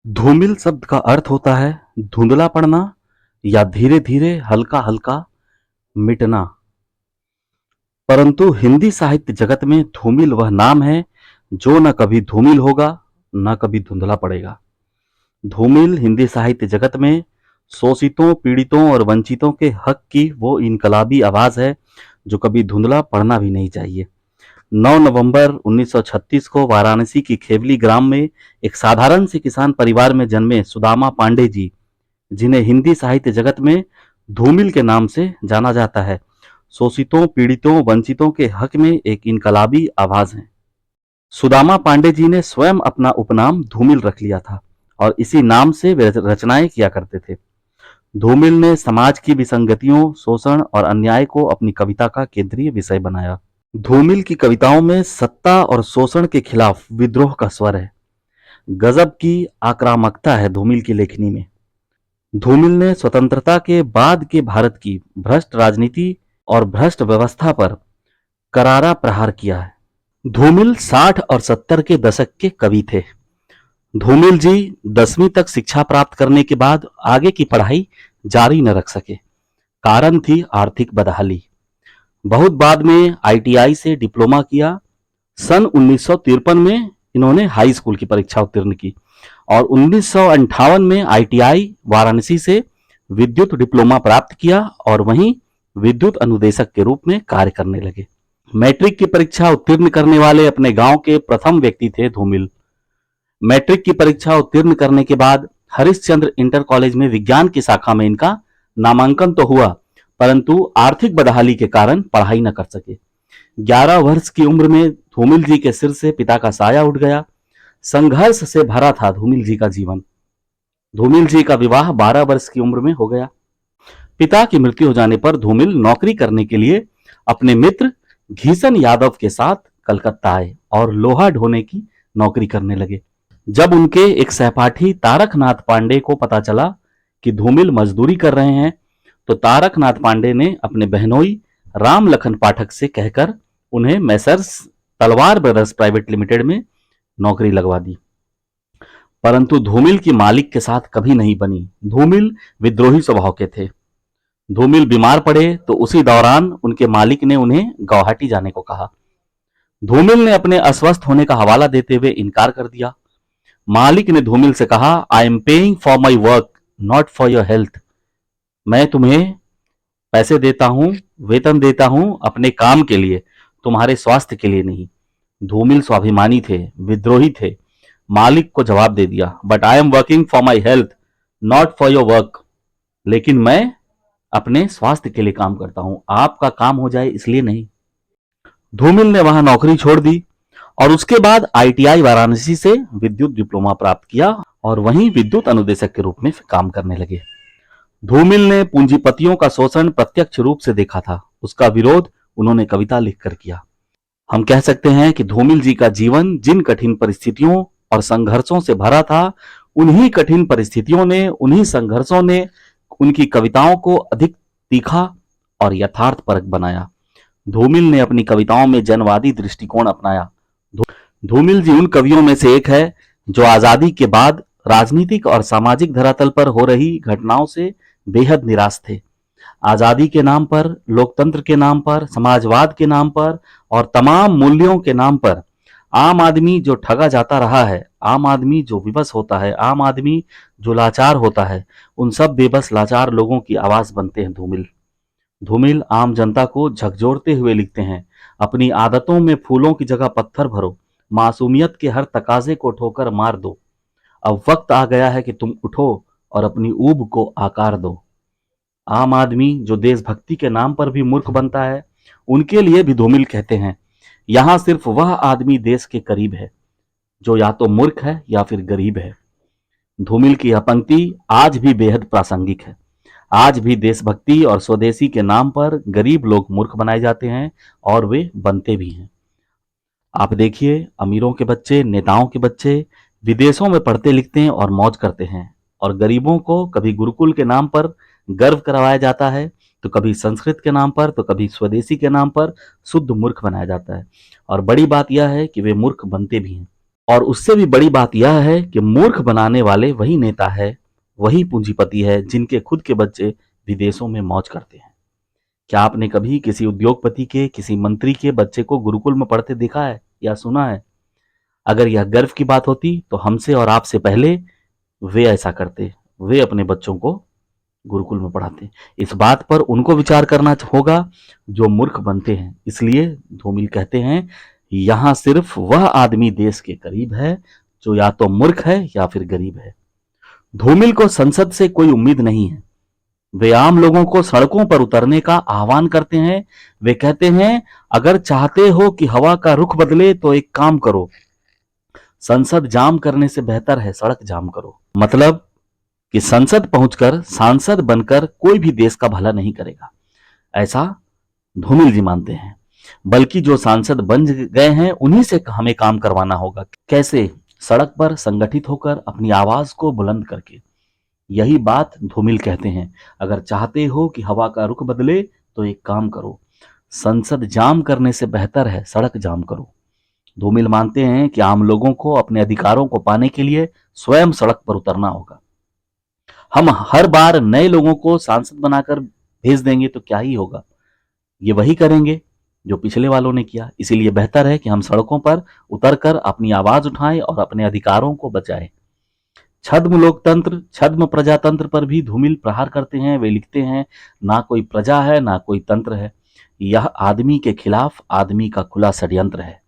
धूमिल शब्द का अर्थ होता है धुंधला पड़ना या धीरे धीरे हल्का हल्का मिटना। परंतु हिंदी साहित्य जगत में धूमिल वह नाम है जो न कभी धूमिल होगा न कभी धुंधला पड़ेगा। धूमिल हिंदी साहित्य जगत में शोषितों, पीड़ितों और वंचितों के हक की वो इनकलाबी आवाज है जो कभी धुंधला पड़ना भी नहीं चाहिए। 9 नवंबर 1936 को वाराणसी की खेवली ग्राम में एक साधारण से किसान परिवार में जन्मे सुदामा पांडे जी, जिन्हें हिंदी साहित्य जगत में धूमिल के नाम से जाना जाता है, शोषितों, पीड़ितों, वंचितों के हक में एक इनकलाबी आवाज हैं। सुदामा पांडे जी ने स्वयं अपना उपनाम धूमिल रख लिया था और इसी नाम से वे रचनाएं किया करते थे। धूमिल ने समाज की विसंगतियों, शोषण और अन्याय को अपनी कविता का केंद्रीय विषय बनाया। धूमिल की कविताओं में सत्ता और शोषण के खिलाफ विद्रोह का स्वर है। गजब की आक्रामकता है धूमिल की लेखनी में। धूमिल ने स्वतंत्रता के बाद के भारत की भ्रष्ट राजनीति और भ्रष्ट व्यवस्था पर करारा प्रहार किया है। धूमिल 60 और 70 के दशक के कवि थे। धूमिल जी 10वीं तक शिक्षा प्राप्त करने के बाद आगे की पढ़ाई जारी न रख सके। कारण थी आर्थिक बदहाली। बहुत बाद में आईटीआई से डिप्लोमा किया। सन 1953 में इन्होंने हाई स्कूल की परीक्षा उत्तीर्ण की और 1958 में आईटीआई वाराणसी से विद्युत डिप्लोमा प्राप्त किया और वहीं विद्युत अनुदेशक के रूप में कार्य करने लगे। मैट्रिक की परीक्षा उत्तीर्ण करने वाले अपने गांव के प्रथम व्यक्ति थे धूमिल। मैट्रिक की परीक्षा उत्तीर्ण करने के बाद हरिश्चंद्र इंटर कॉलेज में विज्ञान की शाखा में इनका नामांकन तो हुआ, परंतु आर्थिक बदहाली के कारण पढ़ाई न कर सके। 11 वर्ष की उम्र में धूमिल जी के सिर से पिता का साया उठ गया। संघर्ष से भरा था धूमिल जी का जीवन। धूमिल जी का विवाह 12 वर्ष की उम्र में हो गया। पिता की मृत्यु हो जाने पर धूमिल नौकरी करने के लिए अपने मित्र घीसन यादव के साथ कलकत्ता आए और लोहा ढोने की नौकरी करने लगे। जब उनके एक सहपाठी तारकनाथ पांडे को पता चला कि धूमिल मजदूरी कर रहे हैं, तो तारकनाथ पांडे ने अपने बहनोई राम लखन पाठक से कहकर उन्हें मैसर्स तलवार ब्रदर्स प्राइवेट लिमिटेड में नौकरी लगवा दी। परंतु धूमिल की मालिक के साथ कभी नहीं बनी। धूमिल विद्रोही स्वभाव के थे। धूमिल बीमार पड़े तो उसी दौरान उनके मालिक ने उन्हें गुवाहाटी जाने को कहा। धूमिल ने अपने अस्वस्थ होने का हवाला देते हुए इनकार कर दिया। मालिक ने धूमिल से कहा, I am paying for my work not for your health. मैं तुम्हें पैसे देता हूं, वेतन देता हूं अपने काम के लिए, तुम्हारे स्वास्थ्य के लिए नहीं। धूमिल स्वाभिमानी थे, विद्रोही थे। मालिक को जवाब दे दिया, but I am working for my health not for your work. लेकिन मैं अपने स्वास्थ्य के लिए काम करता हूं, आपका काम हो जाए इसलिए नहीं। धूमिल ने वहां नौकरी छोड़ दी और उसके बाद आईटीआई वाराणसी से विद्युत डिप्लोमा प्राप्त किया और वहीं विद्युत अनुदेशक के रूप में काम करने लगे। धूमिल ने पूंजीपतियों का शोषण प्रत्यक्ष रूप से देखा था। उसका विरोध उन्होंने कविता लिखकर किया। हम कह सकते हैं कि धूमिल जी का जीवन जिन कठिन परिस्थितियों और संघर्षों से भरा था, उन्हीं कठिन परिस्थितियों ने, उन्हीं संघर्षों ने उनकी कविताओं को अधिक तीखा और यथार्थपरक बनाया। धूमिल ने अपनी कविताओं में जनवादी दृष्टिकोण अपनाया। धूमिल जी उन कवियों में से एक है जो आजादी के बाद राजनीतिक और सामाजिक धरातल पर हो रही घटनाओं से बेहद निराश थे। आजादी के नाम पर, लोकतंत्र के नाम पर, समाजवाद के नाम पर और तमाम मूल्यों के नाम पर आम आदमी जो ठगा जाता रहा है, आम आदमी जो विवश होता है, आम आदमी जो लाचार होता है, उन सब बेबस लाचार लोगों की आवाज बनते हैं धूमिल। धूमिल आम जनता को झकझोरते हुए लिखते हैं, अपनी आदतों में फूलों की जगह पत्थर भरो, मासूमियत के हर तकाजे को ठोकर मार दो। अब वक्त आ गया है कि तुम उठो और अपनी ऊब को आकार दो। आम आदमी जो देशभक्ति के नाम पर भी मूर्ख बनता है, उनके लिए भी धूमिल कहते हैं, यहां सिर्फ वह आदमी देश के करीब है जो या तो मूर्ख है या फिर गरीब है। धूमिल की यह पंक्ति आज भी बेहद प्रासंगिक है। आज भी देशभक्ति और स्वदेशी के नाम पर गरीब लोग मूर्ख बनाए जाते हैं और वे बनते भी हैं। आप देखिए, अमीरों के बच्चे, नेताओं के बच्चे विदेशों में पढ़ते लिखते हैं और मौज करते हैं, और गरीबों को कभी गुरुकुल के नाम पर गर्व करवाया जाता है, तो कभी संस्कृत के नाम पर, तो कभी स्वदेशी के नाम पर शुद्ध मूर्ख बनाया जाता है। और बड़ी बात यह है कि वे मूर्ख बनते भी हैं। और उससे भी बड़ी बात यह है कि मूर्ख बनाने वाले वही नेता है, वही पूंजीपति है जिनके खुद के बच्चे विदेशों में मौज करते हैं। क्या आपने कभी किसी उद्योगपति के, किसी मंत्री के बच्चे को गुरुकुल में पढ़ते देखा है या सुना है? अगर यह गर्व की बात होती तो हमसे और आपसे पहले वे ऐसा करते, वे अपने बच्चों को गुरुकुल में पढ़ाते। इस बात पर उनको विचार करना होगा जो मूर्ख बनते हैं। इसलिए धूमिल कहते हैं, यहाँ सिर्फ वह आदमी देश के करीब है जो या तो मूर्ख है या फिर गरीब है। धूमिल को संसद से कोई उम्मीद नहीं है। वे आम लोगों को सड़कों पर उतरने का आह्वान करते हैं। वे कहते हैं, अगर चाहते हो कि हवा का रुख बदले तो एक काम करो, संसद जाम करने से बेहतर है सड़क जाम करो। मतलब कि संसद पहुंचकर सांसद बनकर कोई भी देश का भला नहीं करेगा, ऐसा धूमिल जी मानते हैं। बल्कि जो सांसद बन गए हैं उन्हीं से हमें काम करवाना होगा। कैसे? सड़क पर संगठित होकर, अपनी आवाज को बुलंद करके। यही बात धूमिल कहते हैं, अगर चाहते हो कि हवा का रुख बदले तो एक काम करो, संसद जाम करने से बेहतर है सड़क जाम करो। धूमिल मानते हैं कि आम लोगों को अपने अधिकारों को पाने के लिए स्वयं सड़क पर उतरना होगा। हम हर बार नए लोगों को सांसद बनाकर भेज देंगे तो क्या ही होगा? ये वही करेंगे जो पिछले वालों ने किया। इसीलिए बेहतर है कि हम सड़कों पर उतरकर अपनी आवाज उठाएं और अपने अधिकारों को बचाएं। छद्म लोकतंत्र, छद्म प्रजातंत्र पर भी धूमिल प्रहार करते हैं। वे लिखते हैं, ना कोई प्रजा है ना कोई तंत्र है, यह आदमी के खिलाफ आदमी का खुला षड्यंत्र है।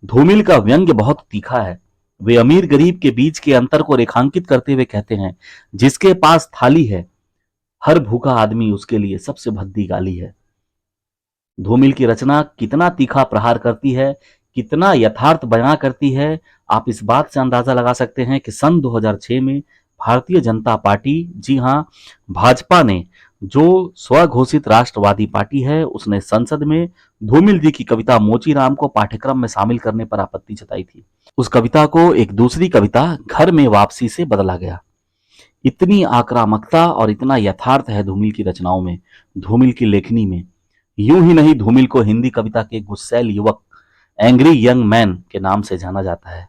धूमिल का व्यंग्य बहुत तीखा है। वे अमीर गरीब के बीच के अंतर को रेखांकित करते हुए कहते हैं, जिसके पास थाली है हर भूखा आदमी उसके लिए सबसे भद्दी गाली है। धूमिल की रचना कितना तीखा प्रहार करती है, कितना यथार्थ बयां करती है, आप इस बात से अंदाजा लगा सकते हैं कि सन 2006 में भारतीय जनता पार्टी, जी हां भाजपा ने, जो स्वघोषित राष्ट्रवादी पार्टी है, उसने संसद में धूमिल जी की कविता मोचीराम को पाठ्यक्रम में शामिल करने पर आपत्ति जताई थी। उस कविता को एक दूसरी कविता घर में वापसी से बदला गया। इतनी आक्रामकता और इतना यथार्थ है धूमिल की रचनाओं में, धूमिल की लेखनी में। यूं ही नहीं, धूमिल को हिंदी कविता के गुस्सैल युवक, एंग्री यंग मैन के नाम से जाना जाता है।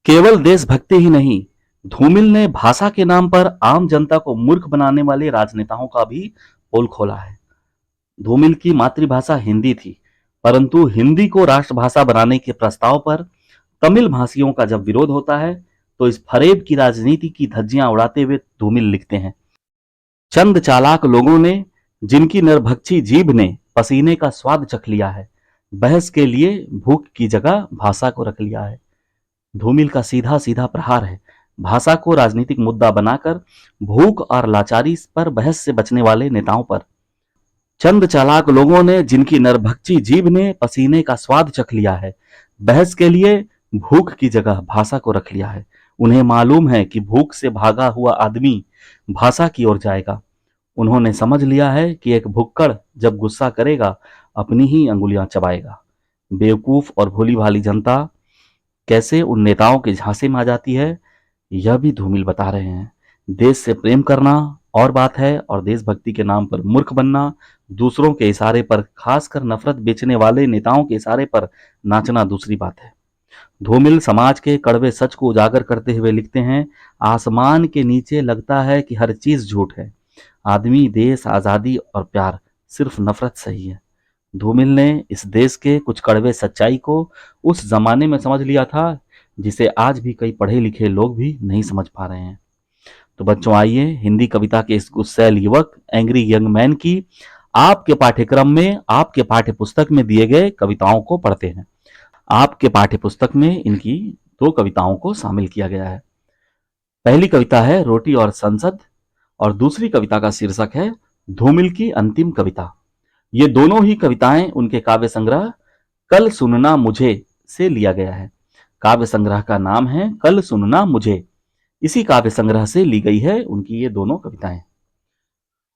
केवल देशभक्ति ही नहीं, धूमिल ने भाषा के नाम पर आम जनता को मूर्ख बनाने वाले राजनेताओं का भी पोल खोला है। धूमिल की मातृभाषा हिंदी थी, परंतु हिंदी को राष्ट्रभाषा बनाने के प्रस्ताव पर तमिल भाषियों का जब विरोध होता है तो इस फरेब की राजनीति की धज्जियां उड़ाते हुए धूमिल लिखते हैं, चंद चालाक लोगों ने जिनकी निर्भक्षी जीभ ने पसीने का स्वाद चख लिया है, बहस के लिए भूख की जगह भाषा को रख लिया है। धूमिल का सीधा सीधा प्रहार है भाषा को राजनीतिक मुद्दा बनाकर भूख और लाचारी पर बहस से बचने वाले नेताओं पर। चंद चालाक लोगों ने जिनकी नरभक्षी जीभ ने पसीने का स्वाद चख लिया है, बहस के लिए भूख की जगह भाषा को रख लिया है। उन्हें मालूम है कि भूख से भागा हुआ आदमी भाषा की ओर जाएगा। उन्होंने समझ लिया है कि एक भुक्कड़ जब गुस्सा करेगा अपनी ही अंगुलियां चबाएगा। बेवकूफ और भोली भाली जनता कैसे उन नेताओं के झांसे में आ जाती है, यह भी धूमिल बता रहे हैं। देश से प्रेम करना और बात है और देशभक्ति के नाम पर मूर्ख बनना, दूसरों के इशारे पर, खासकर नफरत बेचने वाले नेताओं के इशारे पर नाचना दूसरी बात है। धूमिल समाज के कड़वे सच को उजागर करते हुए लिखते हैं, आसमान के नीचे लगता है कि हर चीज झूठ है, आदमी, देश, आजादी और प्यार, सिर्फ नफरत सही है। धूमिल ने इस देश के कुछ कड़वे सच्चाई को उस जमाने में समझ लिया था जिसे आज भी कई पढ़े लिखे लोग भी नहीं समझ पा रहे हैं। तो बच्चों, आइए हिंदी कविता के इस गुस्सैल युवक, एंग्री यंग मैन की आपके पाठ्यक्रम में, आपके पाठ्य पुस्तक में दिए गए कविताओं को पढ़ते हैं। आपके पाठ्य पुस्तक में इनकी 2 कविताओं को शामिल किया गया है। पहली कविता है रोटी और संसद और दूसरी कविता का शीर्षक है धूमिल की अंतिम कविता। ये दोनों ही कविताएं उनके काव्य संग्रह कल सुनना मुझे से लिया गया है। काव्य संग्रह का नाम है कल सुनना मुझे। इसी काव्य संग्रह से ली गई है उनकी ये दोनों कविताएं।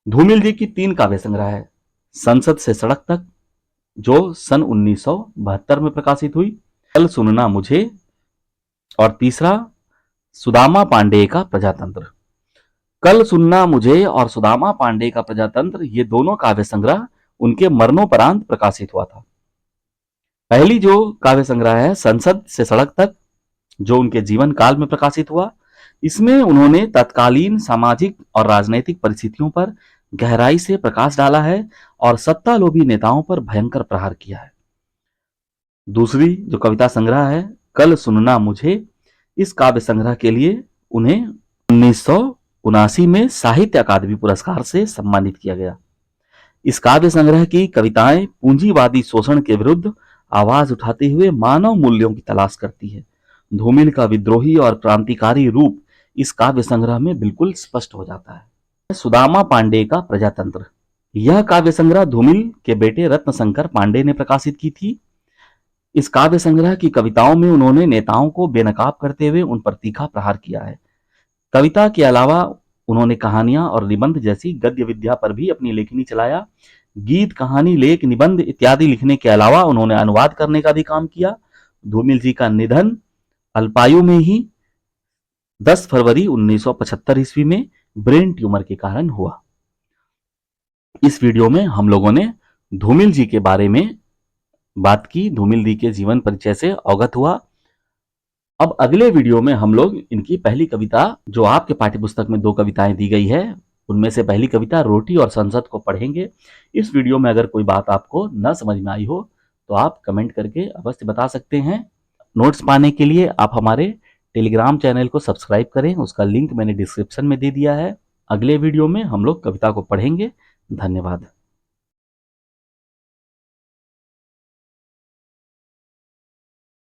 धूमिल जी की 3 काव्य संग्रह है। संसद से सड़क तक, जो सन 1972 में प्रकाशित हुई, कल सुनना मुझे, और तीसरा सुदामा पांडेय का प्रजातंत्र। कल सुनना मुझे और सुदामा पांडेय का प्रजातंत्र, ये दोनों काव्य संग्रह उनके मरणोपरांत प्रकाशित हुआ था। पहली जो काव्य संग्रह है संसद से सड़क तक, जो उनके जीवन काल में प्रकाशित हुआ। इसमें उन्होंने तत्कालीन सामाजिक और राजनैतिक परिस्थितियों पर गहराई से प्रकाश डाला है और सत्तालोभी नेताओं पर भयंकर प्रहार किया है। दूसरी जो कविता संग्रह है कल सुनना मुझे, इस काव्य संग्रह के लिए उन्हें 1979 में साहित्य अकादमी पुरस्कार से सम्मानित किया गया। इस काव्य संग्रह की कविताएं पूंजीवादी शोषण के विरुद्ध आवाज उठाते हुए मानव मूल्यों की तलाश करती है। धूमिल का विद्रोही और क्रांतिकारी रूप इस काव्य संग्रह में बिल्कुल स्पष्ट हो जाता है। सुदामा पांडे का प्रजातंत्र, यह काव्य संग्रह धूमिल के बेटे रत्नशंकर पांडे ने प्रकाशित की थी। इस काव्य संग्रह की कविताओं में उन्होंने नेताओं को बेनकाब करते हुए उन पर तीखा प्रहार किया है। कविता के अलावा उन्होंने कहानियां और निबंध जैसी गद्य विद्या पर भी अपनी लेखनी चलाया। गीत, कहानी, लेख, निबंध इत्यादि लिखने के अलावा उन्होंने अनुवाद करने का भी काम किया। धूमिल जी का निधन अल्पायु में ही 10 फरवरी 1975 ईस्वी में ब्रेन ट्यूमर के कारण हुआ। इस वीडियो में हम लोगों ने धूमिल जी के बारे में बात की, धूमिल जी के जीवन परिचय से अवगत हुआ। अब अगले वीडियो में हम लोग इनकी पहली कविता, जो आपके पाठ्यपुस्तक में 2 कविताएं दी गई है, उनमें से पहली कविता रोटी और संसद को पढ़ेंगे। इस वीडियो में अगर कोई बात आपको न समझ में आई हो तो आप कमेंट करके अवश्य बता सकते हैं। नोट्स पाने के लिए आप हमारे टेलीग्राम चैनल को सब्सक्राइब करें, उसका लिंक मैंने डिस्क्रिप्शन में दे दिया है। अगले वीडियो में हम लोग कविता को पढ़ेंगे। धन्यवाद।